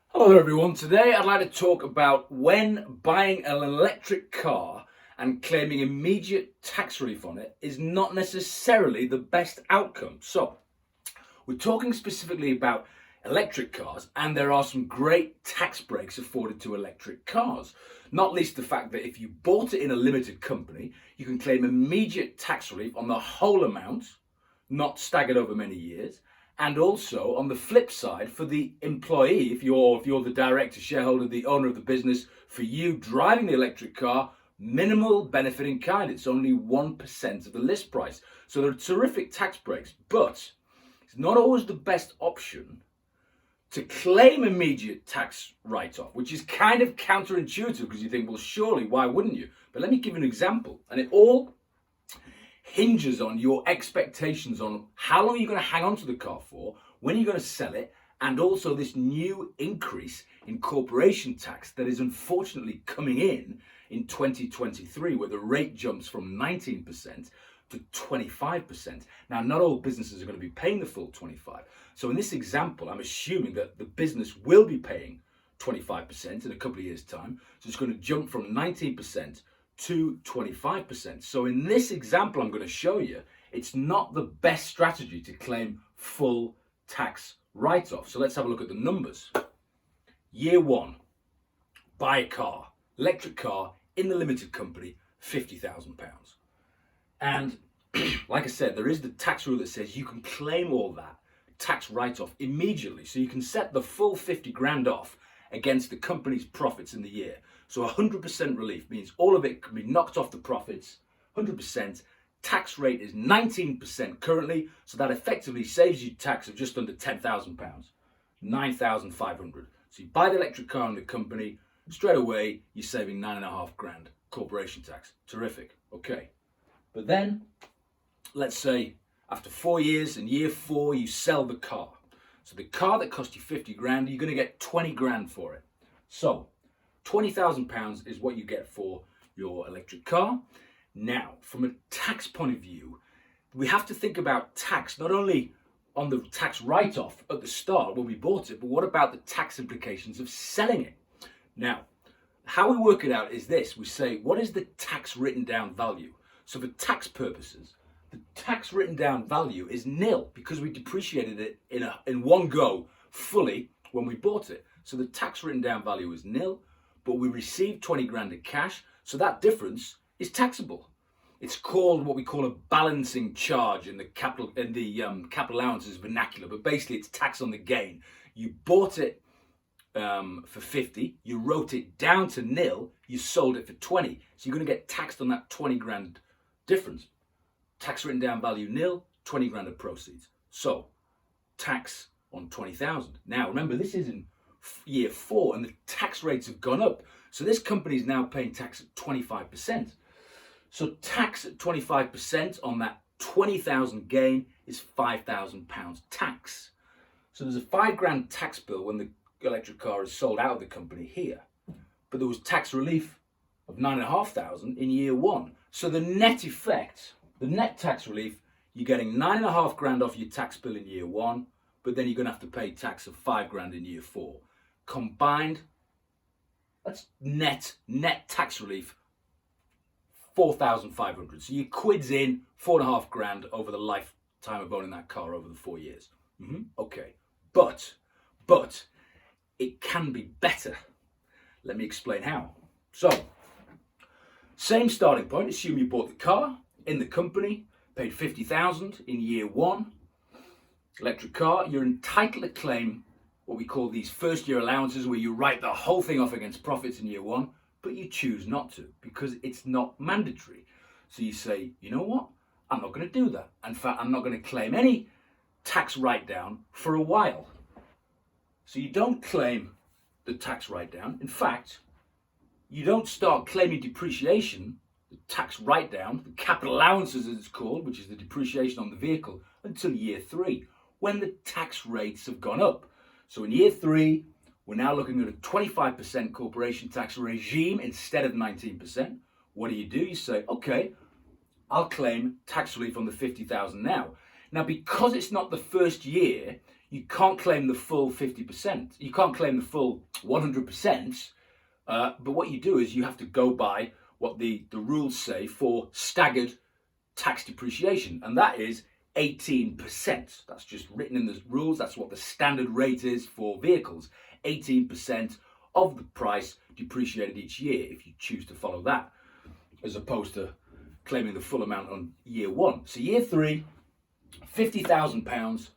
Hello there everyone. Today I'd like to talk about when buying an electric car and claiming immediate tax relief on it is not necessarily the best outcome. So, we're talking specifically about electric cars, and there are some great tax breaks afforded to electric cars. Not least the fact that if you bought it in a limited company, you can claim immediate tax relief on the whole amount, not staggered over many years. And also on the flip side, for the employee, if you're the director, shareholder, the owner of the business, for you driving the electric car, minimal benefit in kind. It's only 1% of the list price. So there are terrific tax breaks, but it's not always the best option to claim immediate tax write-off, which is kind of counterintuitive because you think, well, surely, why wouldn't you? But let me give you an example. And it all hinges on your expectations on how long you're going to hang on to the car for, when you're going to sell it, and also this new increase in corporation tax that is unfortunately coming in 2023, where the rate jumps from 19% to 25%. Now, not all businesses are going to be paying the full 25. So in this example, I'm assuming that the business will be paying 25% in a couple of years' time. So it's going to jump from 19% to 25%. So in this example I'm going to show you, it's not the best strategy to claim full tax write-off. So let's have a look at the numbers. Year one, buy a car, electric car in the limited company, £50,000. And like I said, there is the tax rule that says you can claim all that tax write-off immediately. So you can set the full 50 grand off against the company's profits in the year. So 100% relief means all of it can be knocked off the profits, 100%. Tax rate is 19% currently, so that effectively saves you tax of just under £10,000, 9,500. So you buy the electric car in the company, straight away you're saving 9.5 grand corporation tax. Terrific. Okay. But then, let's say after 4 years, in year 4, you sell the car. So the car that cost you 50 grand, you're going to get 20 grand for it. So £20,000 is what you get for your electric car. Now, from a tax point of view, we have to think about tax not only on the tax write-off at the start when we bought it, but what about the tax implications of selling it? Now, how we work it out is this. We say, what is the tax written down value? So for tax purposes, the tax written down value is nil because we depreciated it in one go fully when we bought it. So the tax written down value is nil, but we received 20 grand in cash. So that difference is taxable. It's called what we call a balancing charge in the capital allowances vernacular, but basically it's tax on the gain. You bought it for 50, you wrote it down to nil, you sold it for 20. So you're going to get taxed on that 20 grand difference. Tax written down value nil, 20 grand of proceeds. So tax on 20,000. Now remember, this is in year 4 and the tax rates have gone up. So this company is now paying tax at 25%. So tax at 25% on that 20,000 gain is £5,000 tax. So there's a 5 grand tax bill when the electric car is sold out of the company here. But there was tax relief of 9,500 in year 1. So the net effect, the net tax relief, you're getting 9.5 grand off your tax bill in year 1, but then you're going to have to pay tax of 5 grand in year 4. Combined, that's net tax relief, 4,500. So your quid's in 4.5 grand over the lifetime of owning that car over the 4 years. Okay, but it can be better. Let me explain how. So, same starting point. Assume you bought the car in the company, paid 50,000 in year 1. Electric car, you're entitled to claim what we call these first year allowances, where you write the whole thing off against profits in year 1, but you choose not to because it's not mandatory. So you say, you know what? I'm not going to do that. In fact, I'm not going to claim any tax write down for a while. So you don't claim the tax write down. In fact, you don't start claiming depreciation, the tax write down, the capital allowances as it's called, which is the depreciation on the vehicle, until year 3, when the tax rates have gone up. So in year 3, we're now looking at a 25% corporation tax regime instead of 19%. What do? You say, okay, I'll claim tax relief on the 50,000 now. Now, because it's not the first year, you can't claim the full 50%. You can't claim the full 100%. But what you do is you have to go by what the rules say for staggered tax depreciation, and that is 18%. That's just written in the rules. That's what the standard rate is for vehicles. 18% of the price depreciated each year if you choose to follow that, as opposed to claiming the full amount on year one. So year three, £50,000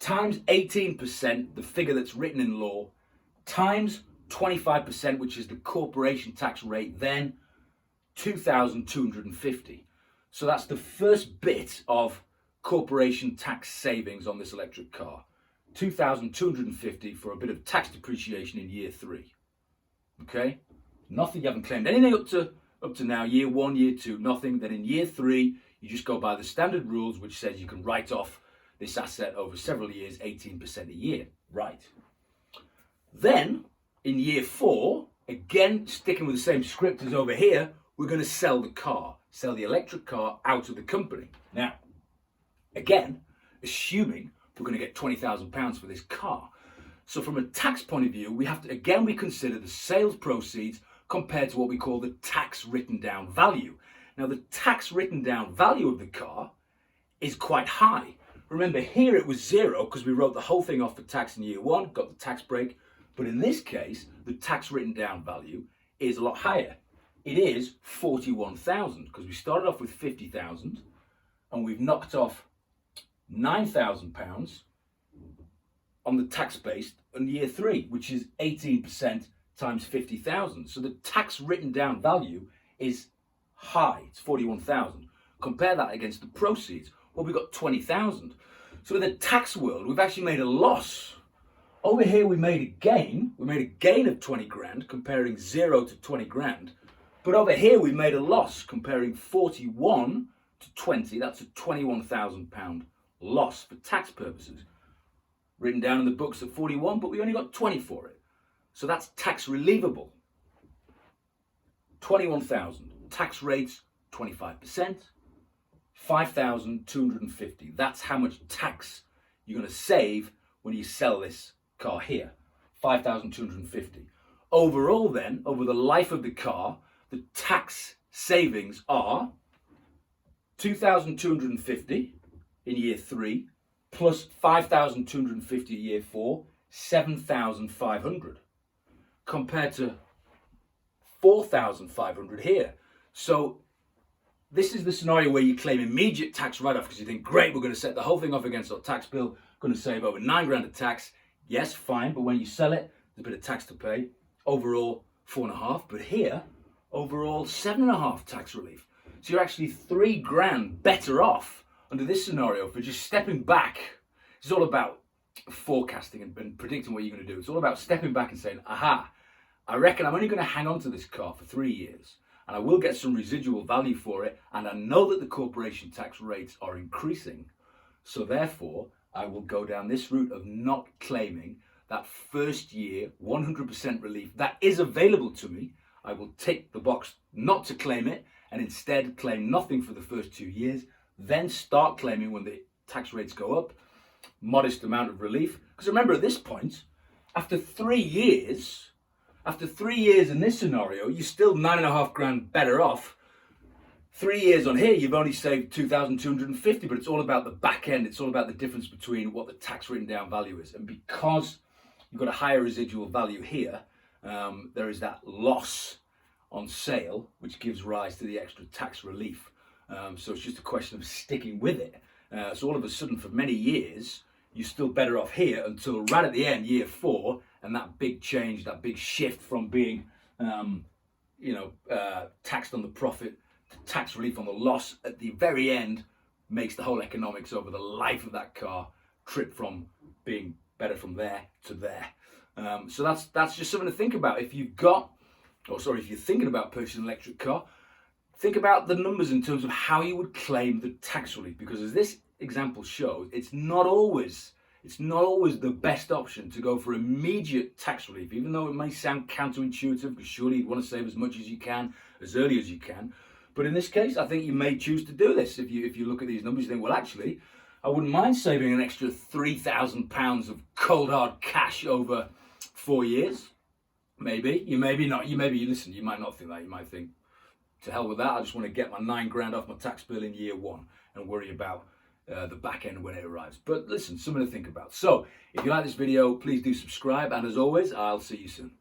times 18%, the figure that's written in law, times 25%, which is the corporation tax rate, then 2,250. So that's the first bit of corporation tax savings on this electric car. 2,250 for a bit of tax depreciation in year three. Okay? Nothing, you haven't claimed anything up to now, year one, year two, nothing. Then in year three, you just go by the standard rules, which says you can write off this asset over several years, 18% a year. Right. Then, in year four, again, sticking with the same script as over here, we're going to sell the car, sell the electric car out of the company. Now, again, assuming we're going to get £20,000 for this car. So from a tax point of view, we have to, again, we consider the sales proceeds compared to what we call the tax written down value. Now, the tax written down value of the car is quite high. Remember, here it was zero because we wrote the whole thing off for tax in year one, got the tax break. But in this case, the tax written down value is a lot higher. It is 41,000 because we started off with 50,000 and we've knocked off £9,000 on the tax base in year three, which is 18% times 50,000. So the tax written down value is high. It's 41,000. Compare that against the proceeds. Well, we got 20,000. So in the tax world, we've actually made a loss. Over here, we made a gain. We made a gain of 20 grand, comparing 0 to 20 grand. But over here, we made a loss, comparing 41 to 20. That's a £21,000 loss for tax purposes. Written down in the books at 41, but we only got 20 for it. So that's tax relievable. 21,000. Tax rates, 25%. 5,250. That's how much tax you're going to save when you sell this car here. 5,250. Overall then, over the life of the car, the tax savings are 2,250 in year three, plus 5,250 in year four, 7,500, compared to 4,500 here. So this is the scenario where you claim immediate tax write-off because you think, great, we're going to set the whole thing off against our tax bill, going to save over 9 grand of tax. Yes, fine, but when you sell it, there's a bit of tax to pay. Overall, 4.5, but here, overall, 7.5 tax relief. So you're actually 3 grand better off under this scenario for just stepping back. It's all about forecasting and predicting what you're going to do. It's all about stepping back and saying, aha, I reckon I'm only going to hang on to this car for 3 years. And I will get some residual value for it, and I know that the corporation tax rates are increasing. So therefore, I will go down this route of not claiming that first year 100% relief that is available to me. I will tick the box not to claim it and instead claim nothing for the first 2 years, then start claiming when the tax rates go up, modest amount of relief. Because remember, at this point, after 3 years, in this scenario, you're still 9.5 grand better off. 3 years on here, you've only saved 2,250, but it's all about the back end. It's all about the difference between what the tax written down value is. And because you've got a higher residual value here, there is that loss on sale, which gives rise to the extra tax relief. So it's just a question of sticking with it. So all of a sudden, for many years, you're still better off here until right at the end, year 4, and that big change, that big shift from being, taxed on the profit to tax relief on the loss at the very end makes the whole economics over the life of that car trip from being better from there to there. So that's just something to think about. If you're thinking about purchasing an electric car, think about the numbers in terms of how you would claim the tax relief, because as this example shows, it's not always the best option to go for immediate tax relief, even though it may sound counterintuitive, because surely you want to save as much as you can, as early as you can. But in this case, I think you may choose to do this. If you look at these numbers, you think, well, actually, I wouldn't mind saving an extra £3,000 of cold hard cash over 4 years. Maybe. You maybe not. Listen, you might not think that. You might think, to hell with that, I just want to get my £9,000 off my tax bill in year one and worry about the back end when it arrives. But listen, something to think about. So, if you like this video, please do subscribe, and as always, I'll see you soon.